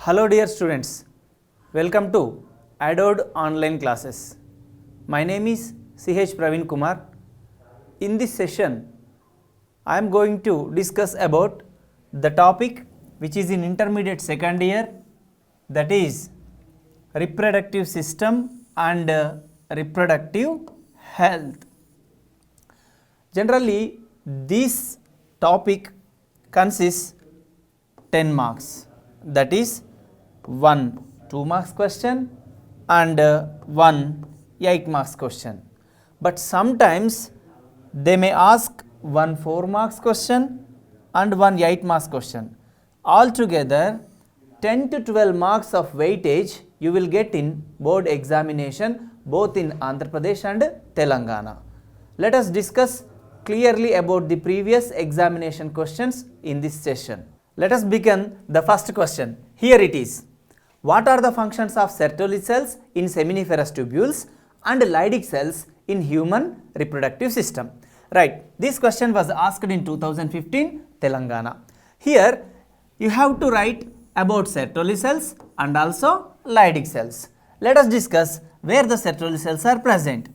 Hello dear students, welcome to Adored online classes. My name is CH Praveen Kumar. In this session, I am going to discuss about the topic which is in intermediate second year, that is reproductive system and reproductive health. Generally, this topic consists 10 marks, that is one 2 marks question and one 8 marks question. But sometimes they may ask one 4 marks question and one 8 marks question. Altogether 10 to 12 marks of weightage you will get in board examination both in Andhra Pradesh and Telangana. Let us discuss clearly about the previous examination questions in this session. Let us begin the first question. Here it is. What are the functions of Sertoli cells in seminiferous tubules and Leydig cells in human reproductive system? Right, this question was asked in 2015 Telangana. Here you have to write about Sertoli cells and also Leydig cells. Let us discuss where the Sertoli cells are present.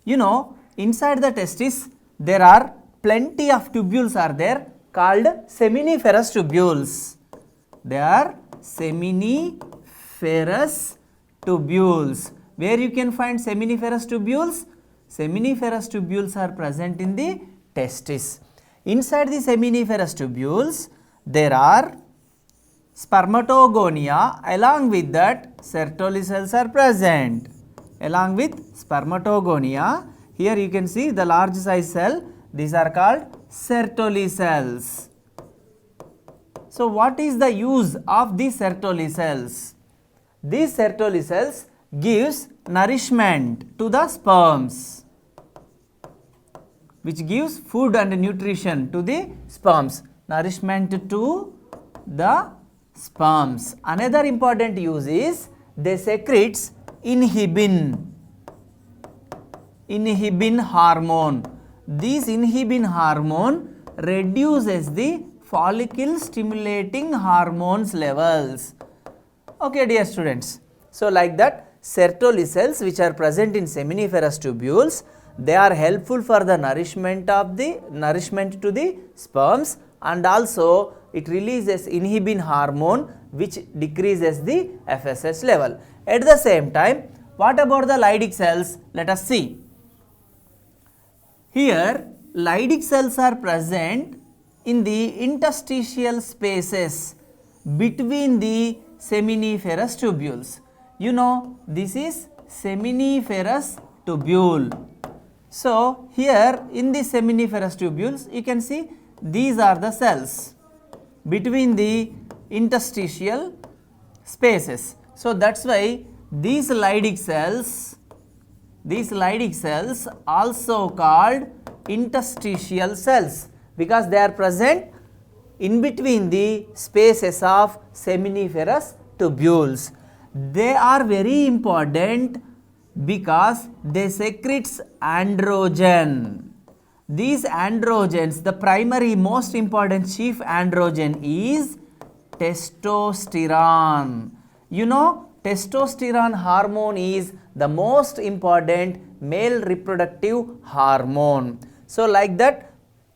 You know, inside the testis there are plenty of tubules are there called seminiferous tubules. They are seminiferous tubules. Where you can find seminiferous tubules? Seminiferous tubules are present in the testis. Inside the seminiferous tubules, there are spermatogonia. Along with that, Sertoli cells are present. Along with spermatogonia, here you can see the large size cell. These are called Sertoli cells. So, what is the use of these Sertoli cells? These Sertoli cells gives nourishment to the sperms, which gives food and nutrition to the sperms. Nourishment to the sperms. Another important use is they secretes inhibin hormone. This inhibin hormone reduces the follicle stimulating hormones levels. Okay, dear students. So, like that, Sertoli cells which are present in seminiferous tubules, they are helpful for the nourishment to the sperms, and also it releases inhibin hormone which decreases the FSH level. At the same time, what about the Leydig cells? Let us see. Here, Leydig cells are present in the interstitial spaces between the seminiferous tubules. You know, this is seminiferous tubule. So, here in the seminiferous tubules, you can see these are the cells between the interstitial spaces. So, that is why these Leydig cells also called interstitial cells, because they are present in between the spaces of seminiferous tubules. They are very important because they secretes androgen. These androgens, the primary most important chief androgen is testosterone. You know, testosterone hormone is the most important male reproductive hormone. So, like that,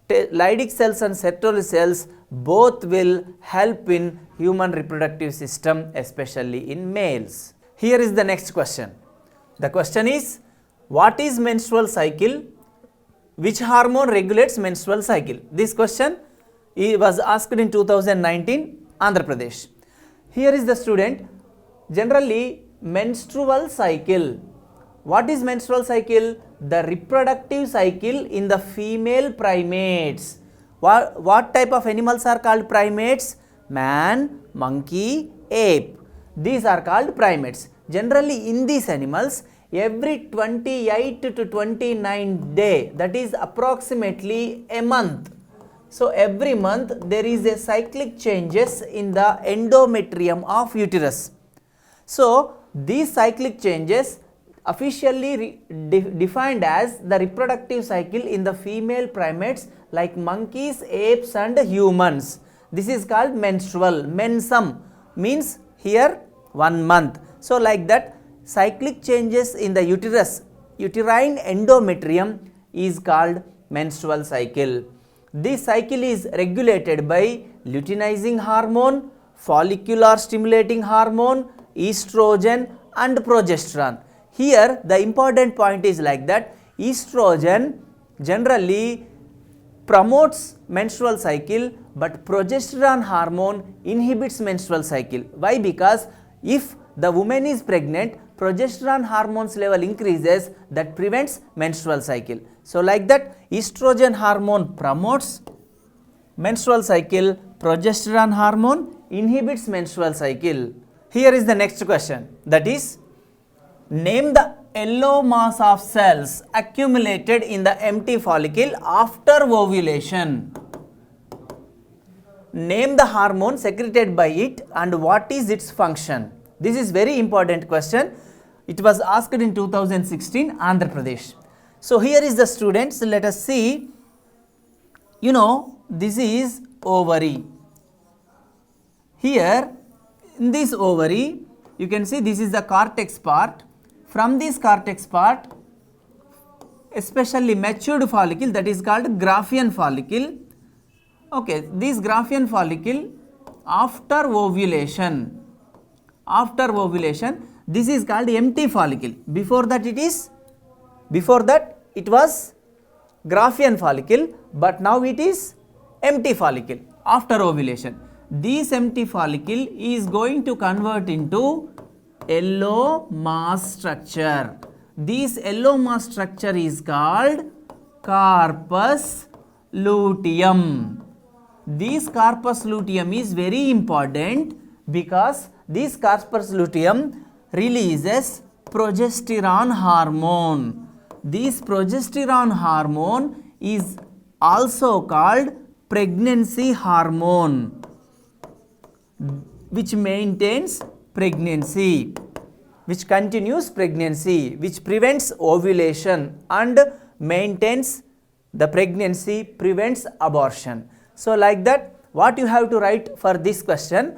Leydig cells and Sertoli cells both will help in human reproductive system, especially in males. Here is the next question. The question is, what is menstrual cycle? Which hormone regulates menstrual cycle? This question was asked in 2019 Andhra Pradesh. Here is the student. Generally, menstrual cycle. What is menstrual cycle? The reproductive cycle in the female primates. What type of animals are called primates? Man, monkey, ape. These are called primates. Generally, in these animals, every 28 to 29 day, that is approximately a month. So, every month there is a cyclic changes in the endometrium of uterus. So, these cyclic changes officially defined as the reproductive cycle in the female primates like monkeys, apes and humans. This is called menstrual. Mensum means here 1 month. So like that, cyclic changes in the uterine endometrium is called menstrual cycle. This cycle is regulated by luteinizing hormone, follicular stimulating hormone, estrogen and progesterone. Here the important point is like that, estrogen generally promotes menstrual cycle, but progesterone hormone inhibits menstrual cycle. Why? Because if the woman is pregnant, progesterone hormones level increases, that prevents menstrual cycle. So like that, estrogen hormone promotes menstrual cycle, progesterone hormone inhibits menstrual cycle. Here is the next question, that is, name the yellow mass of cells accumulated in the empty follicle after ovulation. Name the hormone secreted by it and what is its function. This is very important question. It was asked in 2016 Andhra Pradesh. So here is the students, let us see, this is ovary. Here in this ovary, you can see this is the cortex part. From this cortex part, especially matured follicle, that is called Graafian follicle. Okay, this Graafian follicle after ovulation, this is called empty follicle. Before that it was Graafian follicle, but now it is empty follicle after ovulation. This empty follicle is going to convert into yellow mass structure. This yellow mass structure is called corpus luteum. This corpus luteum is very important because this corpus luteum releases progesterone hormone. This progesterone hormone is also called pregnancy hormone, which maintains pregnancy, which continues pregnancy, which prevents ovulation and maintains the pregnancy, prevents abortion. So like that, what you have to write for this question,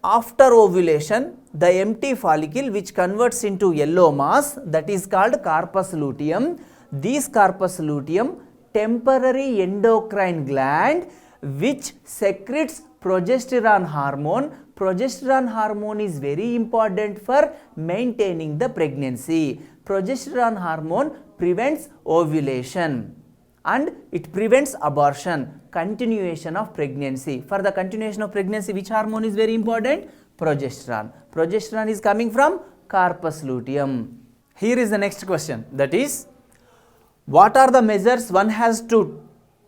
after ovulation, the empty follicle which converts into yellow mass, that is called corpus luteum. This corpus luteum, temporary endocrine gland which secretes progesterone hormone. Progesterone hormone is very important for maintaining the pregnancy. Progesterone hormone prevents ovulation and it prevents abortion, continuation of pregnancy. For the continuation of pregnancy, which hormone is very important? Progesterone. Progesterone is coming from corpus luteum. Here is the next question, that is, what are the measures one has to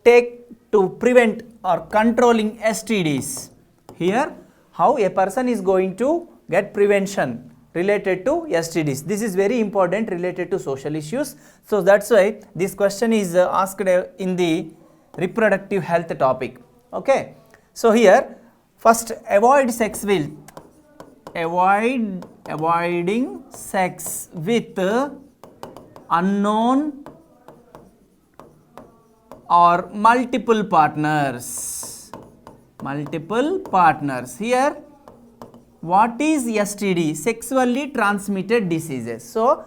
take to prevent or controlling STDs? Here, how a person is going to get prevention related to STDs. This is very important related to social issues. So that's why this question is asked in the reproductive health topic. Okay. So here, first, avoiding sex with unknown or multiple partners. Here, what is STD? Sexually transmitted diseases. So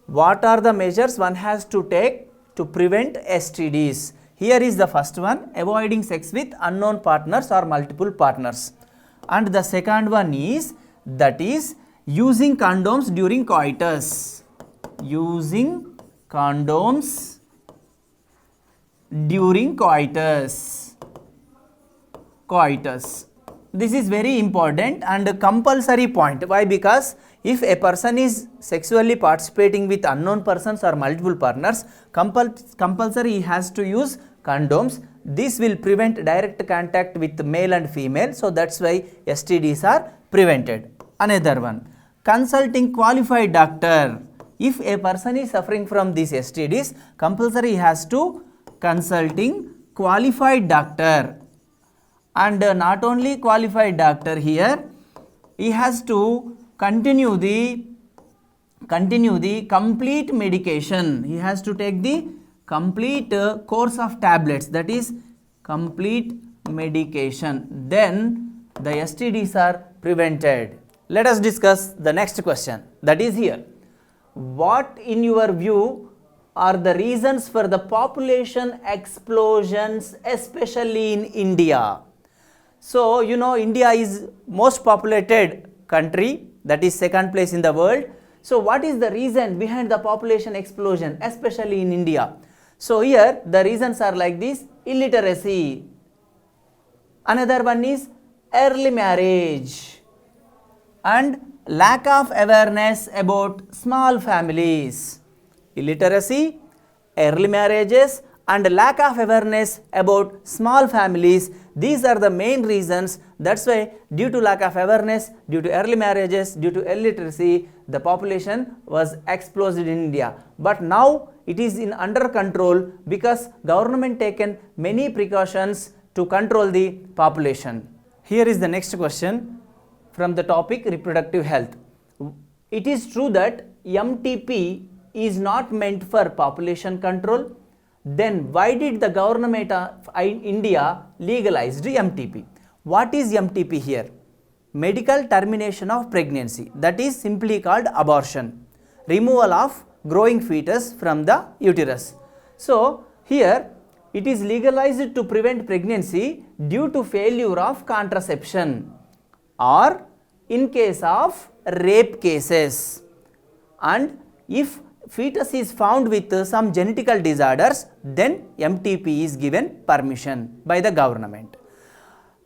what are the measures one has to take to prevent STDs? Here is the first one, avoiding sex with unknown partners or multiple partners. And the second one is, that is, using condoms during coitus. Using condoms during coitus. This is very important and compulsory point. Why? Because if a person is sexually participating with unknown persons or multiple partners, compulsory he has to use condoms. This will prevent direct contact with male and female. So that's why STDs are prevented. Another one, consulting qualified doctor. If a person is suffering from these STDs, compulsory he has to consulting qualified doctor. And not only qualified doctor, here he has to continue the complete medication. He has to take the complete course of tablets, that is complete medication. Then the STDs are prevented. Let us discuss the next question, that is here. What in your view are the reasons for the population explosions, especially in India? So, you know, India is most populated country, that is second place in the world. So, what is the reason behind the population explosion, especially in India? So, here the reasons are like this: illiteracy, another one is early marriage, and lack of awareness about small families. Illiteracy, early marriages, and lack of awareness about small families, these are the main reasons. That's why due to lack of awareness, due to early marriages, due to illiteracy, the population was exploded in India. But now it is in under control because government taken many precautions to control the population. Here is the next question from the topic reproductive health. It is true that MTP is not meant for population control. Then why did the government of India legalized MTP? What is MTP here? Medical termination of pregnancy, that is simply called abortion, removal of growing fetus from the uterus. So here it is legalized to prevent pregnancy due to failure of contraception or in case of rape cases, and if fetus is found with some genetical disorders, then MTP is given permission by the government.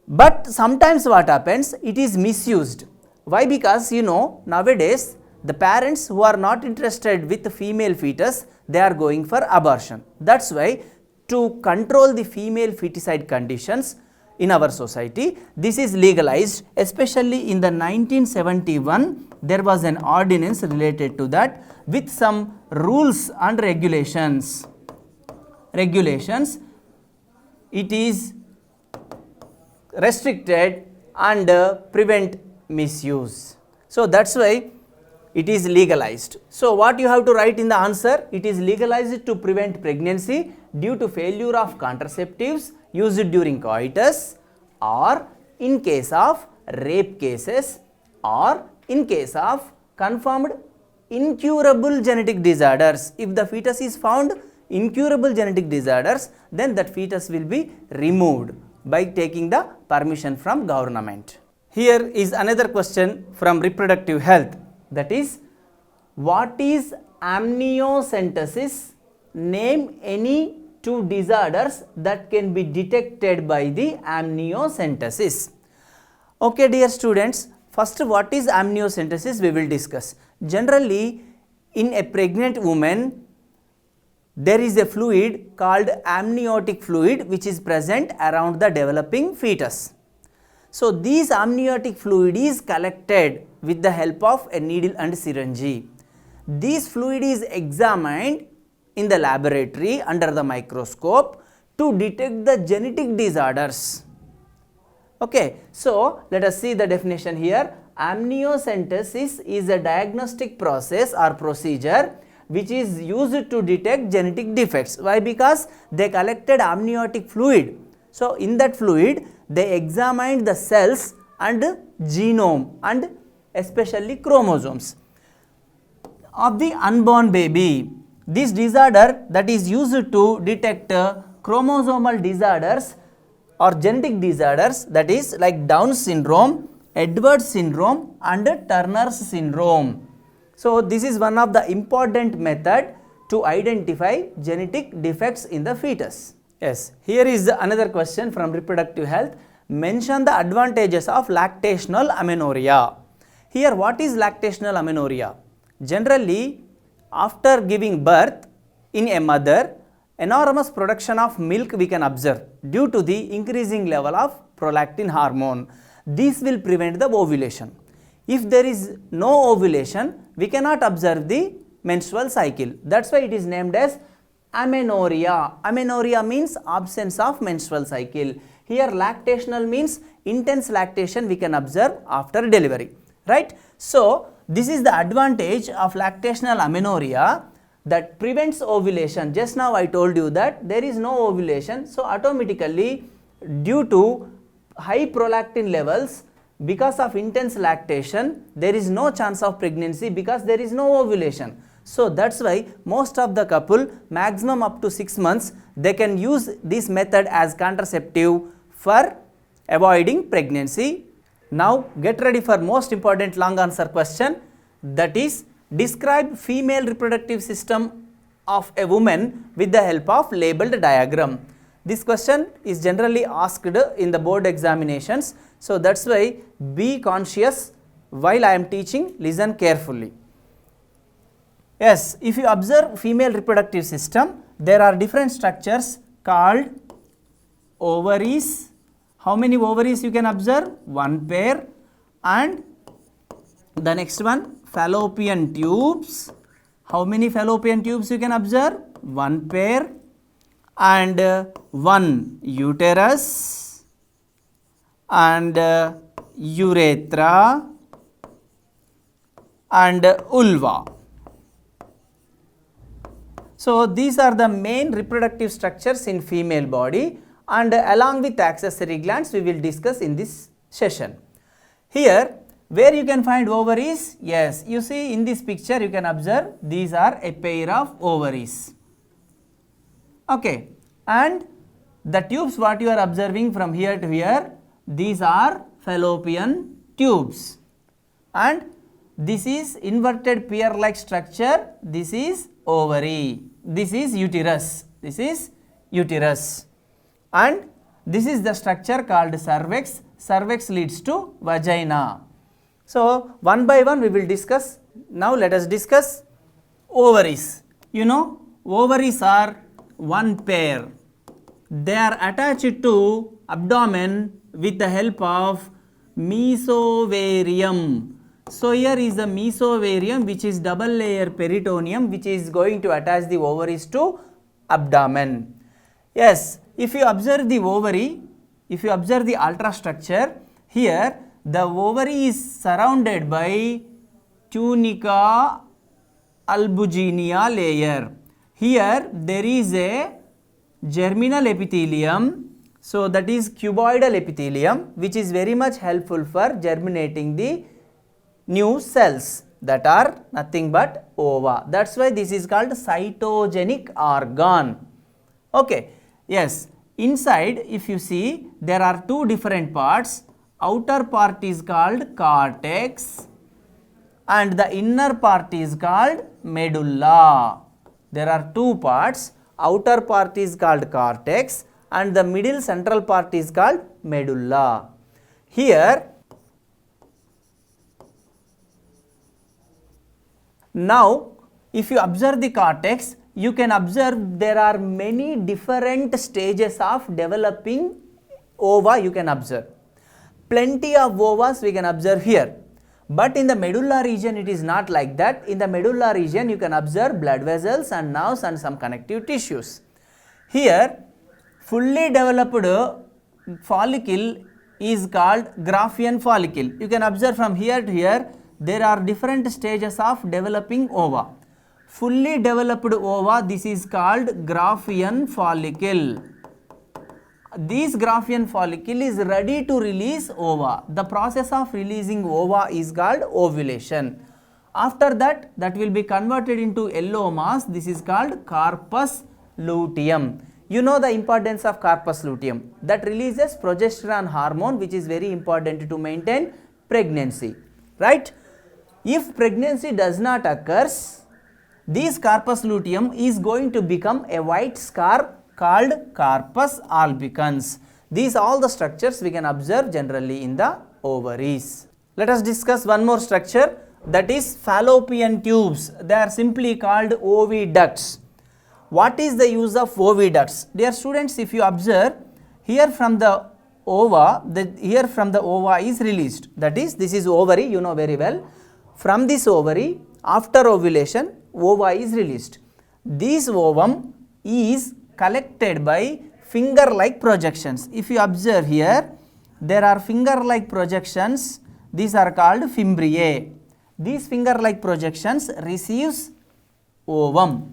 But sometimes what happens, it is misused. Why? Because you know, nowadays the parents who are not interested with the female fetus, they are going for abortion. That's why to control the female feticide conditions in our society, this is legalized. Especially in the 1971, there was an ordinance related to that with some rules and regulations. It is restricted and prevent misuse. So that's why it is legalized. So what you have to write in the answer, it is legalized to prevent pregnancy due to failure of contraceptives used during coitus, or in case of rape cases, or in case of confirmed incurable genetic disorders. If the fetus is found incurable genetic disorders, then that fetus will be removed by taking the permission from government. Here is another question from reproductive health, that is, what is amniocentesis? Name any two disorders that can be detected by the amniocentesis. Okay, dear students, first what is amniocentesis we will discuss. Generally, in a pregnant woman, there is a fluid called amniotic fluid which is present around the developing fetus. So this amniotic fluid is collected with the help of a needle and syringe. This fluid is examined in the laboratory under the microscope to detect the genetic disorders. Okay, so let us see the definition here. Amniocentesis is a diagnostic process or procedure which is used to detect genetic defects. Why? Because they collected amniotic fluid. So in that fluid they examined the cells and genome and especially chromosomes of the unborn baby. This disorder that is used to detect chromosomal disorders or genetic disorders, that is like Down syndrome, Edwards syndrome and Turner's syndrome. So this is one of the important method to identify genetic defects in the fetus. Yes, here is another question from reproductive health. Mention the advantages of lactational amenorrhea. Here, what is lactational amenorrhea? Generally, after giving birth in a mother, enormous production of milk we can observe due to the increasing level of prolactin hormone. This will prevent the ovulation. If there is no ovulation, we cannot observe the menstrual cycle. That's why it is named as amenorrhea. Amenorrhea means absence of menstrual cycle. Here lactational means intense lactation we can observe after delivery, right? So this is the advantage of lactational amenorrhea, that prevents ovulation. Just now I told you that there is no ovulation, so automatically due to high prolactin levels, because of intense lactation, there is no chance of pregnancy because there is no ovulation. So that's why most of the couple, maximum up to 6 months, they can use this method as contraceptive for avoiding pregnancy. Now get ready for most important long answer question, that is, describe female reproductive system of a woman with the help of labeled diagram. This question is generally asked in the board examinations. So that's why be conscious while I am teaching, listen carefully. Yes, if you observe female reproductive system, there are different structures called ovaries. How many ovaries you can observe? One pair. And the next one, fallopian tubes. How many fallopian tubes you can observe? One pair. And one uterus and urethra and vulva. So these are the main reproductive structures in female body, and along with accessory glands we will discuss in this session. Here where you can find ovaries, yes, you see in this picture you can observe these are a pair of ovaries. Okay, and the tubes what you are observing from here to here, these are fallopian tubes, and this is inverted pear like structure, this is ovary, this is uterus, and this is the structure called cervix. Cervix leads to vagina. So one by one we will discuss. Now let us discuss ovaries. You know, ovaries are one pair. They are attached to abdomen with the help of mesovarium. So here is the mesovarium, which is double layer peritoneum, which is going to attach the ovaries to abdomen. Yes, if you observe the ovary, if you observe the ultrastructure, here the ovary is surrounded by tunica albuginea layer. Here there is a germinal epithelium, so that is cuboidal epithelium, which is very much helpful for germinating the new cells that are nothing but ova. That's why this is called cytogenic organ. Okay, yes, inside if you see there are two different parts. Outer part is called cortex and the inner part is called medulla. There are two parts. Outer part is called cortex and the middle central part is called medulla. Here, now if you observe the cortex, you can observe there are many different stages of developing ova you can observe. Plenty of ovas we can observe here. But in the medulla region it is not like that. In the medulla region you can observe blood vessels and nerves and some connective tissues. Here fully developed follicle is called Graafian follicle. You can observe from here to here there are different stages of developing ova. Fully developed ova, this is called Graafian follicle. This Graafian follicle is ready to release ova. The process of releasing ova is called ovulation. After that, that will be converted into yellow mass. This is called corpus luteum. You know the importance of corpus luteum, that releases progesterone hormone, which is very important to maintain pregnancy, right? If pregnancy does not occur, this corpus luteum is going to become a white scar called corpus albicans. These all the structures we can observe generally in the ovaries. Let us discuss one more structure, that is fallopian tubes. They are simply called oviducts. What is the use of oviducts? Dear students, if you observe here from the ova, here from the ova is released. That is, this is ovary, you know very well. From this ovary, after ovulation, ova is released. This ovum is collected by finger-like projections. If you observe here, there are finger-like projections. These are called fimbriae. These finger-like projections receives ovum.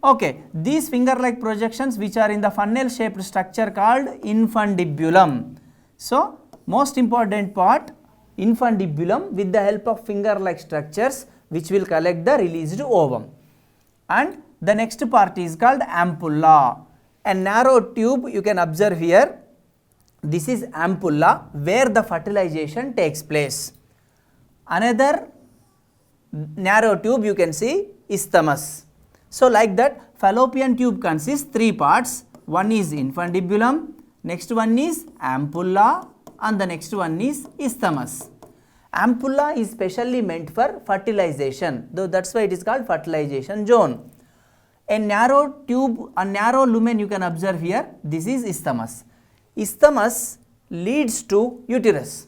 Okay, these finger-like projections which are in the funnel-shaped structure called infundibulum. So, most important part, infundibulum with the help of finger like structures which will collect the released ovum. And the next part is called ampulla, a narrow tube you can observe here. This is ampulla where the fertilization takes place. Another narrow tube you can see isthmus. So like that, fallopian tube consists three parts. One is infundibulum, next one is ampulla, and the next one is isthmus. Ampulla is specially meant for fertilization, though that's why it is called fertilization zone. A narrow tube, a narrow lumen you can observe here, this is isthmus. Isthmus leads to uterus.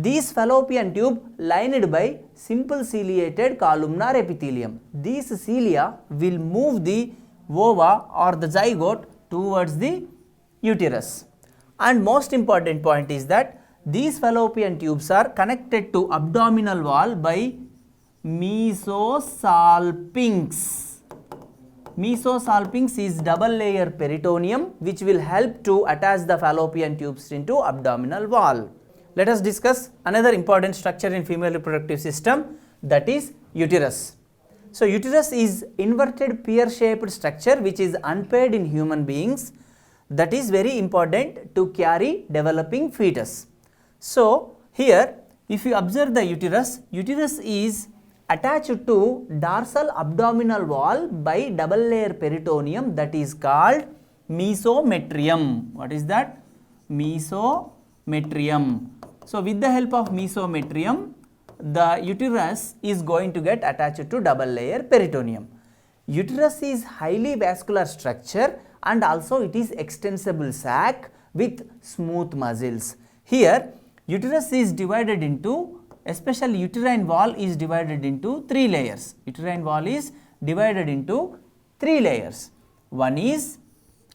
These fallopian tube lined by simple ciliated columnar epithelium. These cilia will move the ova or the zygote towards the uterus. And most important point is that these fallopian tubes are connected to abdominal wall by mesosalpinx. Mesosalpinx is double layer peritoneum which will help to attach the fallopian tubes into abdominal wall. Let us discuss another important structure in female reproductive system, that is uterus. So uterus is inverted pear shaped structure which is unpaired in human beings, that is very important to carry developing fetus. So here if you observe the uterus, uterus is attached to dorsal abdominal wall by double layer peritoneum, that is called mesometrium. What is that? Mesometrium. So with the help of mesometrium, the uterus is going to get attached to double layer peritoneum. Uterus is highly vascular structure and also it is extensible sac with smooth muscles. Here uterus is divided into, especially uterine wall is divided into three layers. Uterine wall is divided into three layers. One is,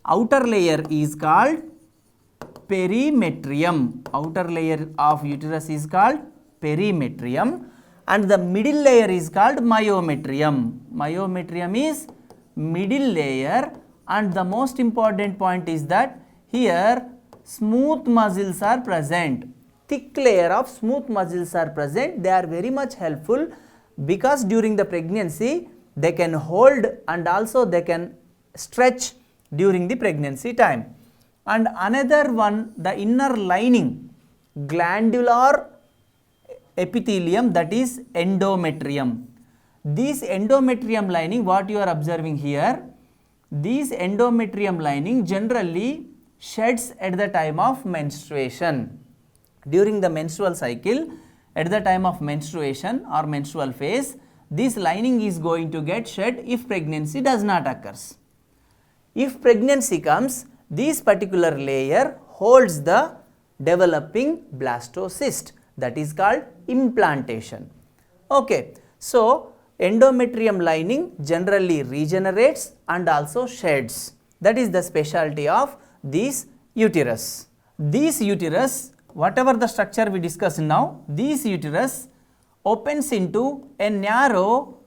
outer layer is called perimetrium. Outer layer of uterus is called perimetrium and the middle layer is called myometrium. Myometrium is middle layer, and the most important point is that here smooth muscles are present. Thick layer of smooth muscles are present. They are very much helpful because during the pregnancy they can hold and also they can stretch during the pregnancy time. And another one, the inner lining, glandular epithelium, that is endometrium. This endometrium lining, what you are observing here, this endometrium lining generally sheds at the time of menstruation. During the menstrual cycle, at the time of menstruation or menstrual phase, this lining is going to get shed if pregnancy does not occur. If pregnancy comes, this particular layer holds the developing blastocyst, that is called implantation. Okay, so endometrium lining generally regenerates and also sheds. That is the specialty of this uterus. This uterus, whatever the structure we discuss now, this uterus opens into a narrow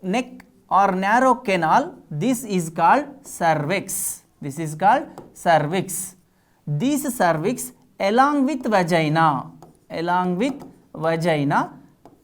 neck or narrow canal. This is called cervix. This is called cervix. This cervix along with vagina,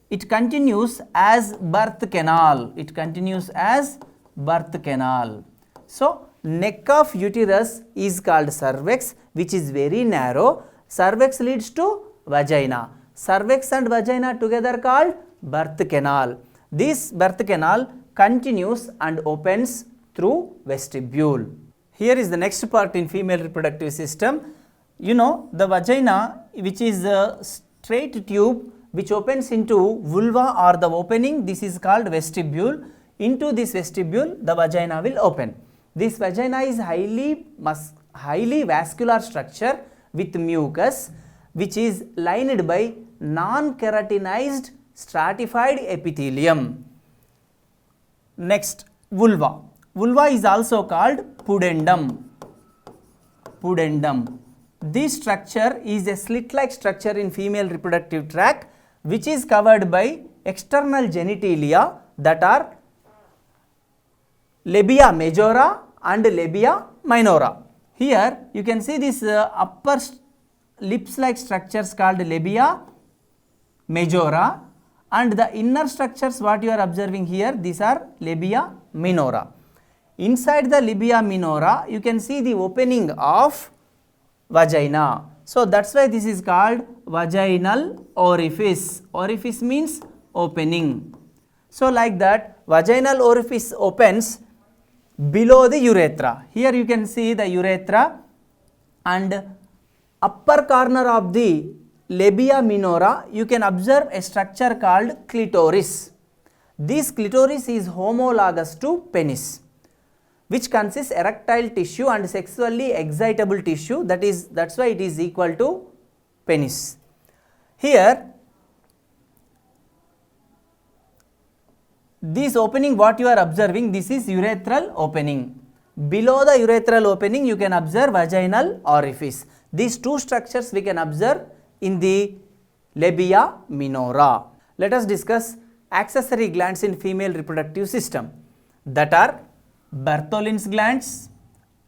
it continues as birth canal. It continues as birth canal. So neck of uterus is called cervix, which is very narrow. Cervix leads to vagina. Cervix and vagina together called birth canal. This birth canal continues and opens through vestibule. Here is the next part in female reproductive system. You know, the vagina, which is a straight tube which opens into vulva or the opening, this is called vestibule. Into this vestibule, the vagina will open. This vagina is highly vascular structure with mucus, which is lined by non-keratinized stratified epithelium. Next, vulva. Vulva is also called pudendum. This structure is a slit-like structure in female reproductive tract which is covered by external genitalia that are labia majora and labia minora. Here you can see this upper lips like structures called labia majora, and the inner structures what you are observing here, these are labia minora. Inside the labia minora you can see the opening of vagina. So that's why this is called vaginal orifice. Orifice means opening. So like that, vaginal orifice opens below the urethra. Here you can see the urethra, and upper corner of the labia minora you can observe a structure called clitoris. This clitoris is homologous to penis, which consists erectile tissue and sexually excitable tissue, that's why it is equal to penis. Here this opening what you are observing, this is urethral opening. Below the urethral opening you can observe vaginal orifice. These two structures we can observe in the labia minora. Let us discuss accessory glands in female reproductive system, that are Bartholin's glands,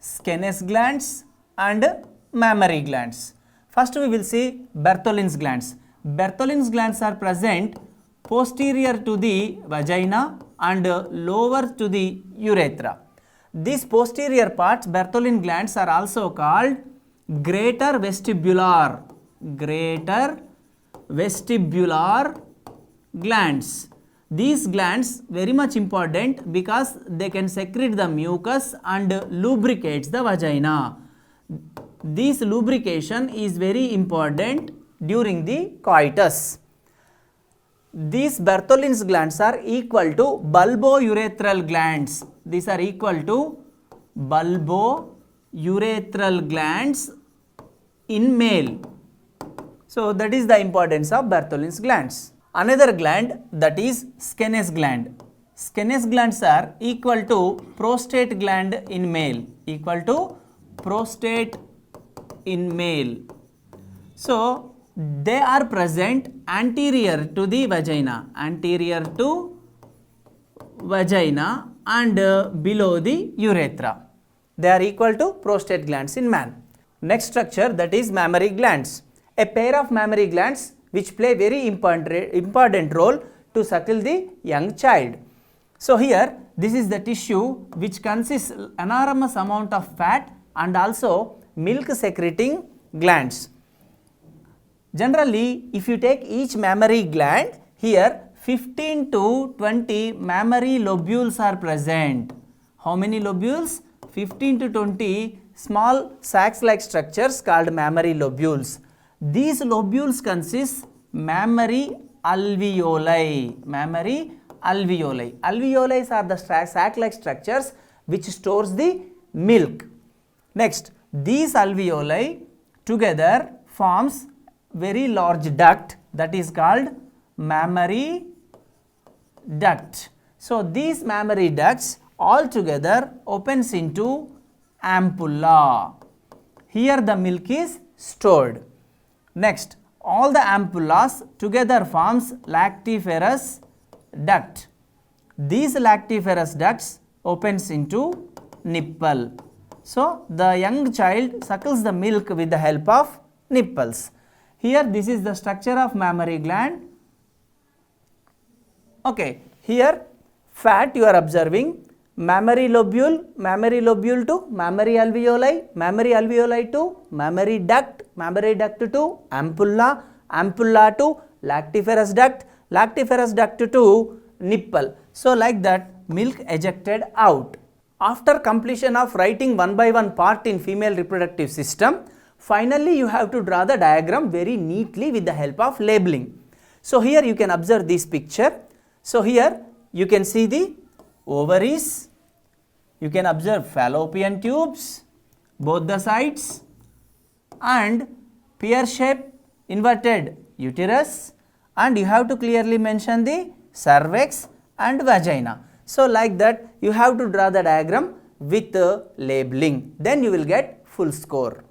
Skene's glands and mammary glands. First we will see Bartholin's glands. Bartholin's glands are present posterior to the vagina and lower to the urethra. These posterior parts, Bartholin glands, are also called greater vestibular glands. These glands very much important because they can secrete the mucus and lubricates the vagina. This lubrication is very important during the coitus. These Bartholin's glands are equal to bulbourethral glands. These are equal to bulbourethral glands in male. So that is the importance of Bartholin's glands. Another gland, that is Skene's gland. Skene's glands are equal to prostate gland in male, equal to prostate in male. So they are present anterior to the vagina, and below the urethra. They are equal to prostate glands in man. Next structure, that is mammary glands. A pair of mammary glands which play very important role to suckle the young child. So here this is the tissue which consists enormous amount of fat and also milk secreting glands. Generally, if you take each mammary gland, here 15 to 20 mammary lobules are present. How many lobules? 15 to 20 small sacs-like structures called mammary lobules. These lobules consist mammary alveoli. Alveoli are the sac-like structures which stores the milk. Next, these alveoli together forms very large duct, that is called mammary duct. So these mammary ducts all together opens into ampulla. Here the milk is stored. Next, all the ampullas together forms lactiferous duct. These lactiferous ducts opens into nipple. So the young child suckles the milk with the help of nipples. Here this is the structure of mammary gland. Okay, here fat you are observing, mammary lobule to mammary alveoli to mammary duct to ampulla to lactiferous duct to nipple. So like that milk ejected out. After completion of writing one by one part in female reproductive system, finally you have to draw the diagram very neatly with the help of labeling. So here you can observe this picture. So here you can see the ovaries, you can observe fallopian tubes, both the sides, and pear shaped inverted uterus, and you have to clearly mention the cervix and vagina. So like that you have to draw the diagram with the labeling, then you will get full score.